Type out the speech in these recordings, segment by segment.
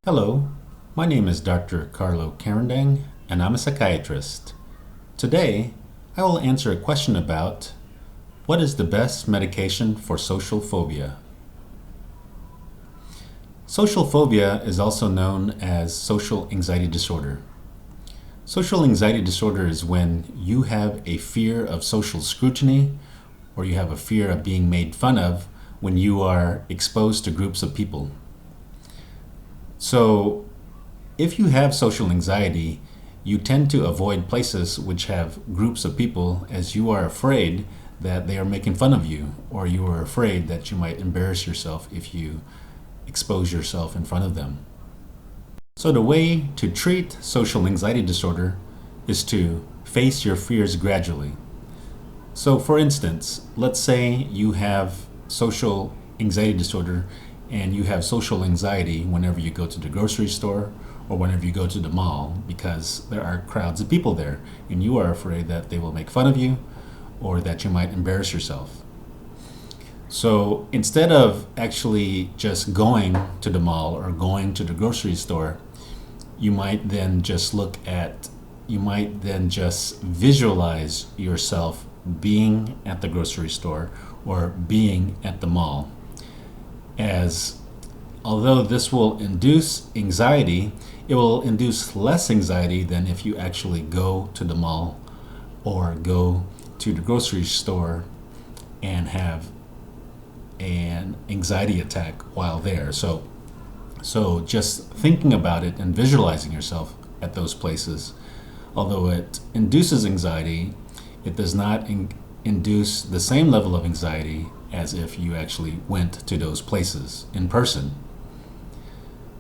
Hello, my name is Dr. Carlo Carandang, and I'm a psychiatrist. Today, I will answer a question about what is the best medication for social phobia? Social phobia is also known as social anxiety disorder. Social anxiety disorder is when you have a fear of social scrutiny or you have a fear of being made fun of when you are exposed to groups of people. So, if you have social anxiety, you tend to avoid places which have groups of people as you are afraid that they are making fun of you, or you are afraid that you might embarrass yourself if you expose yourself in front of them. So the way to treat social anxiety disorder is to face your fears gradually. So for instance, let's say you have social anxiety disorder and you have social anxiety whenever you go to the grocery store or whenever you go to the mall because there are crowds of people there and you are afraid that they will make fun of you or that you might embarrass yourself. So instead of actually just going to the mall or going to the grocery store, you might then just visualize yourself being at the grocery store or being at the mall. As although this will induce anxiety, it will induce less anxiety than if you actually go to the mall or go to the grocery store and have an anxiety attack while there. So just thinking about it and visualizing yourself at those places, although it induces anxiety, it does not induce the same level of anxiety as if you actually went to those places in person.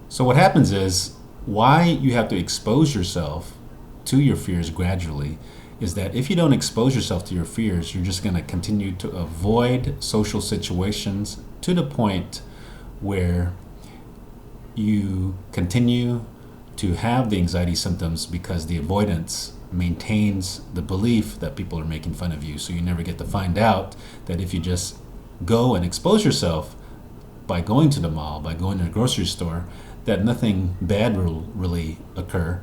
So what happens is, why you have to expose yourself to your fears gradually is that if you don't expose yourself to your fears, you're just going to continue to avoid social situations to the point where you continue to have the anxiety symptoms because the avoidance maintains the belief that people are making fun of you. So you never get to find out that if you just go and expose yourself by going to the mall, by going to the grocery store, that nothing bad will really occur,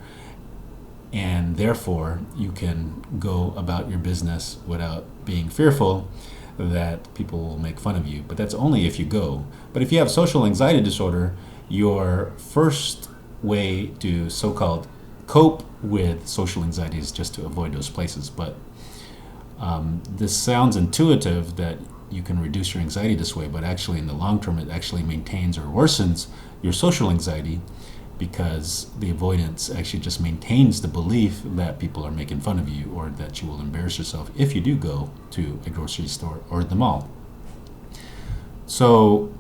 and therefore you can go about your business without being fearful that people will make fun of you. But that's only if you go. But if you have social anxiety disorder, your first way to so-called cope with social anxiety is just to avoid those places. But this sounds intuitive that you can reduce your anxiety this way, but actually in the long term it actually maintains or worsens your social anxiety because the avoidance actually just maintains the belief that people are making fun of you or that you will embarrass yourself if you do go to a grocery store or the mall. So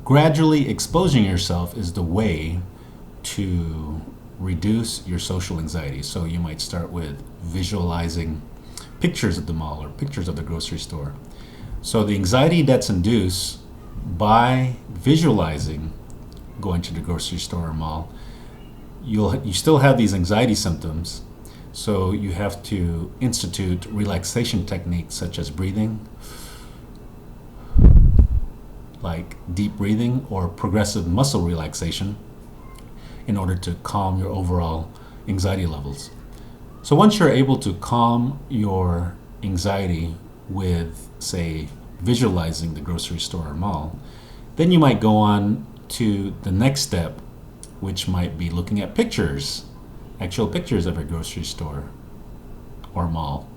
gradually exposing yourself is the way to reduce your social anxiety. So you might start with visualizing pictures of the mall or pictures of the grocery store. So the anxiety that's induced by visualizing going to the grocery store or mall, you still have these anxiety symptoms. So you have to institute relaxation techniques such as breathing, like deep breathing or progressive muscle relaxation, in order to calm your overall anxiety levels. So once you're able to calm your anxiety with, say, visualizing the grocery store or mall, then you might go on to the next step, which might be looking at pictures, actual pictures of a grocery store or mall.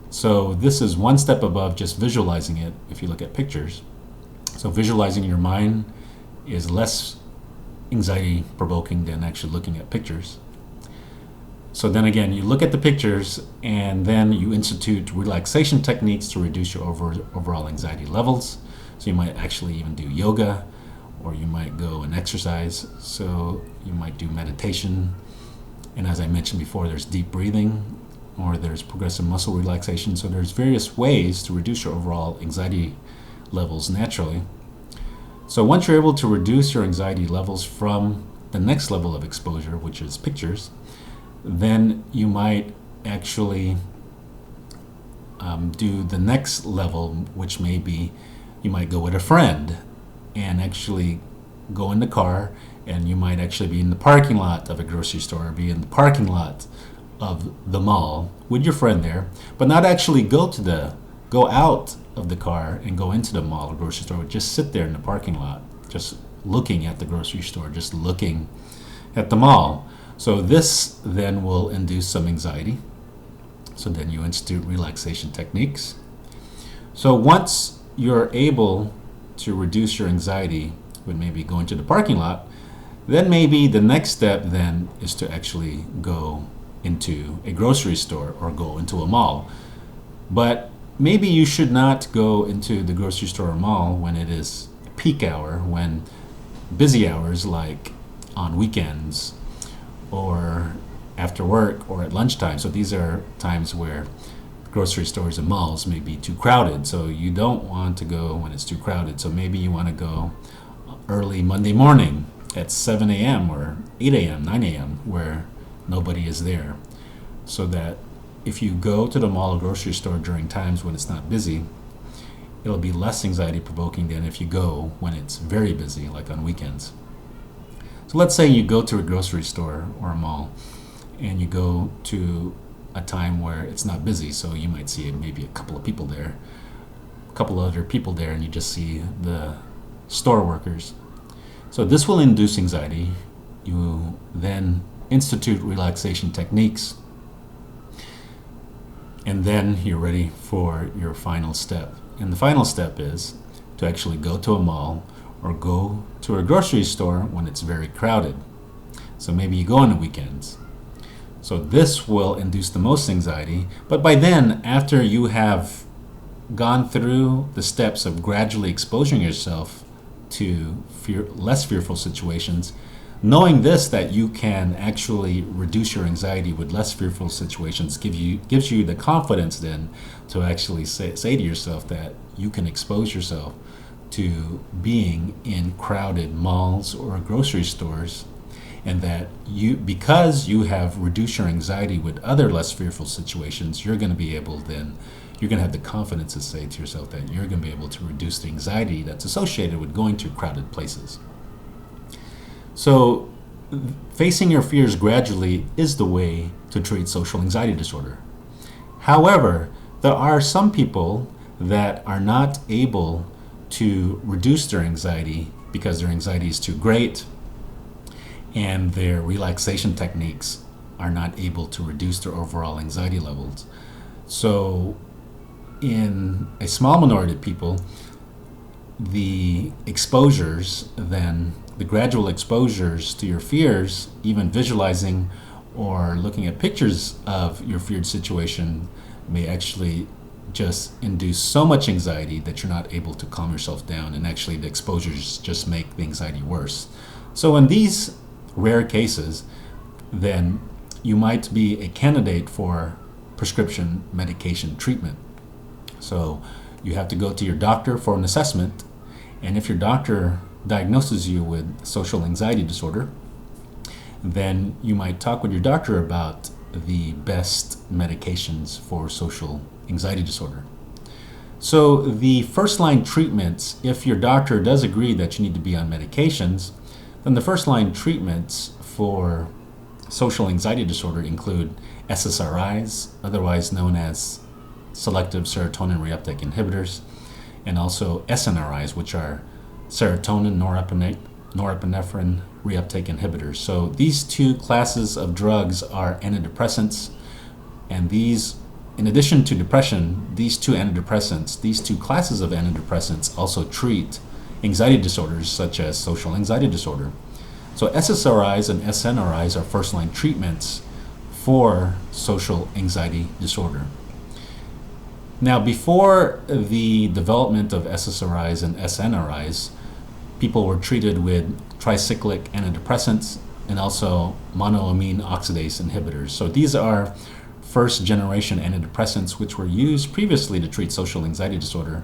So this is one step above just visualizing it if you look at pictures. So visualizing in your mind is less anxiety provoking than actually looking at pictures. So then again, you look at the pictures and then you institute relaxation techniques to reduce your overall anxiety levels. So you might actually even do yoga, or you might go and exercise. So you might do meditation. And as I mentioned before, there's deep breathing or there's progressive muscle relaxation. So there's various ways to reduce your overall anxiety levels naturally. So once you're able to reduce your anxiety levels from the next level of exposure, which is pictures, then you might actually do the next level, which may be you might go with a friend and actually go in the car And you might actually be in the parking lot of a grocery store, or be in the parking lot of the mall with your friend there, but not actually go out of the car and go into the mall or grocery store, but just sit there in the parking lot, just looking at the grocery store, just looking at the mall. So this then will induce some anxiety. So then you institute relaxation techniques. So once you're able to reduce your anxiety with maybe going to the parking lot, then maybe the next step then is to actually go into a grocery store or go into a mall. But maybe you should not go into the grocery store or mall when it is peak hour, when busy hours like on weekends or after work or at lunchtime. So these are times where grocery stores and malls may be too crowded. So you don't want to go when it's too crowded. So maybe you want to go early Monday morning at 7 a.m. or 8 a.m., 9 a.m., where nobody is there. So that if you go to the mall or grocery store during times when it's not busy, it'll be less anxiety provoking than if you go when it's very busy, like on weekends. So let's say you go to a grocery store or a mall and you go to a time where it's not busy, so you might see maybe a couple of people there, a couple of other people there, and you just see the store workers. So this will induce anxiety. You then institute relaxation techniques, and then you're ready for your final step. And the final step is to actually go to a mall or go to a grocery store when it's very crowded. So maybe you go on the weekends. So this will induce the most anxiety, but by then, after you have gone through the steps of gradually exposing yourself to less fearful situations, knowing this, that you can actually reduce your anxiety with less fearful situations, gives you the confidence then to actually say to yourself that you can expose yourself to being in crowded malls or grocery stores, and that because you have reduced your anxiety with other less fearful situations, you're going to have the confidence to say to yourself that you're going to be able to reduce the anxiety that's associated with going to crowded places. So facing your fears gradually is the way to treat social anxiety disorder. However, there are some people that are not able to reduce their anxiety because their anxiety is too great, and their relaxation techniques are not able to reduce their overall anxiety levels. So in a small minority of people, the exposures then, the gradual exposures to your fears, even visualizing or looking at pictures of your feared situation, may actually just induce so much anxiety that you're not able to calm yourself down, and actually the exposures just make the anxiety worse. So in these rare cases, then you might be a candidate for prescription medication treatment. So you have to go to your doctor for an assessment, and if your doctor diagnoses you with social anxiety disorder, then you might talk with your doctor about the best medications for social anxiety disorder. So the first line treatments, if your doctor does agree that you need to be on medications, then the first line treatments for social anxiety disorder include SSRIs, otherwise known as selective serotonin reuptake inhibitors, and also SNRIs, which are serotonin norepinephrine reuptake inhibitors. So these two classes of drugs are antidepressants, and these, in addition to depression, these two classes of antidepressants also treat anxiety disorders such as social anxiety disorder. So SSRIs and SNRIs are first-line treatments for social anxiety disorder. Now, before the development of SSRIs and SNRIs, people were treated with tricyclic antidepressants and also monoamine oxidase inhibitors. So these are first-generation antidepressants which were used previously to treat social anxiety disorder.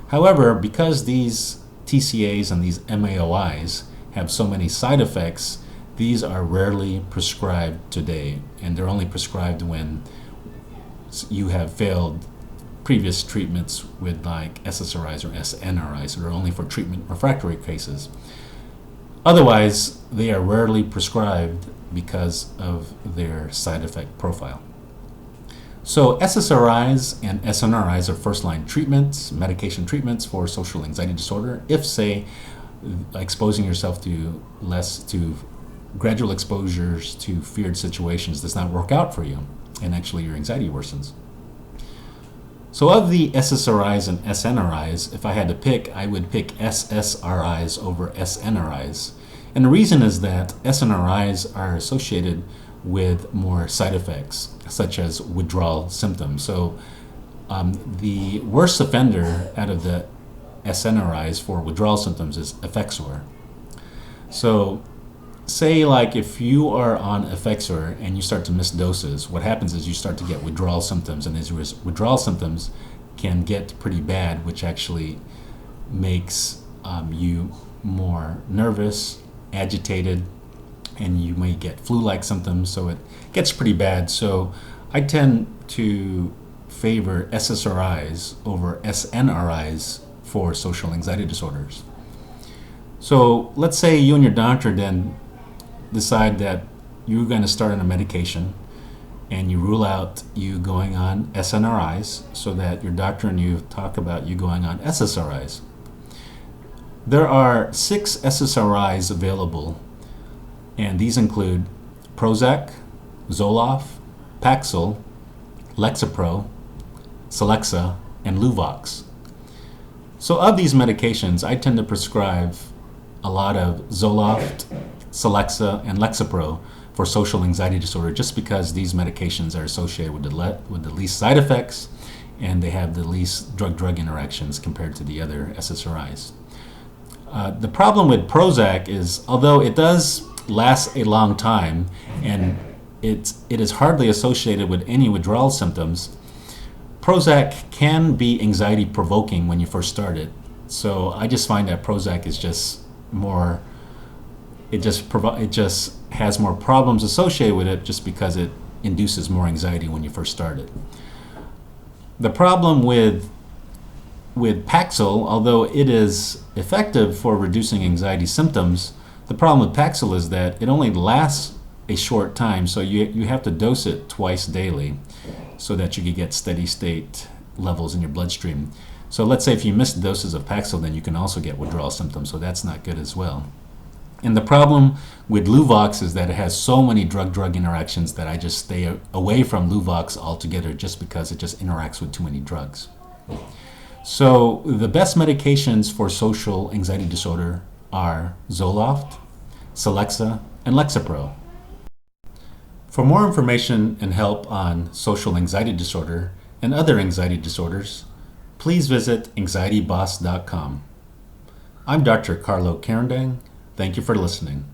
However, because these TCAs and these MAOIs have so many side effects, these are rarely prescribed today, and they're only prescribed when you have failed previous treatments with like SSRIs or SNRIs, that are only for treatment refractory cases. Otherwise, they are rarely prescribed because of their side effect profile. So SSRIs and SNRIs are first-line treatments, medication treatments for social anxiety disorder. If, say, exposing yourself to gradual exposures to feared situations does not work out for you, and actually your anxiety worsens. So of the SSRIs and SNRIs, if I had to pick, I would pick SSRIs over SNRIs. And the reason is that SNRIs are associated with more side effects, such as withdrawal symptoms. So the worst offender out of the SNRIs for withdrawal symptoms is Effexor. So say like if you are on Effexor and you start to miss doses, what happens is you start to get withdrawal symptoms, and these withdrawal symptoms can get pretty bad, which actually makes you more nervous, agitated, and you may get flu-like symptoms, so it gets pretty bad. So I tend to favor SSRIs over SNRIs for social anxiety disorders. So let's say you and your doctor then decide that you're going to start on a medication, and you rule out you going on SNRIs, so that your doctor and you talk about you going on SSRIs. There are 6 SSRIs available, and these include Prozac, Zoloft, Paxil, Lexapro, Celexa, and Luvox. So of these medications, I tend to prescribe a lot of Zoloft, Celexa, and Lexapro for social anxiety disorder, just because these medications are associated with the least side effects, and they have the least drug-drug interactions compared to the other SSRIs. The problem with Prozac is, although it does last a long time and it is hardly associated with any withdrawal symptoms, Prozac can be anxiety provoking when you first start it. So I just find that Prozac is just more, it just has more problems associated with it, just because it induces more anxiety when you first start it. The problem with Paxil, although it is effective for reducing anxiety symptoms, the problem with Paxil is that it only lasts a short time, so you have to dose it twice daily so that you can get steady state levels in your bloodstream. So let's say if you miss doses of Paxil, then you can also get withdrawal symptoms, so that's not good as well. And the problem with Luvox is that it has so many drug-drug interactions that I just stay away from Luvox altogether, just because it just interacts with too many drugs. So the best medications for social anxiety disorder are Zoloft, Celexa, and Lexapro. For more information and help on social anxiety disorder and other anxiety disorders, please visit anxietyboss.com. I'm Dr. Carlo Carandang. Thank you for listening.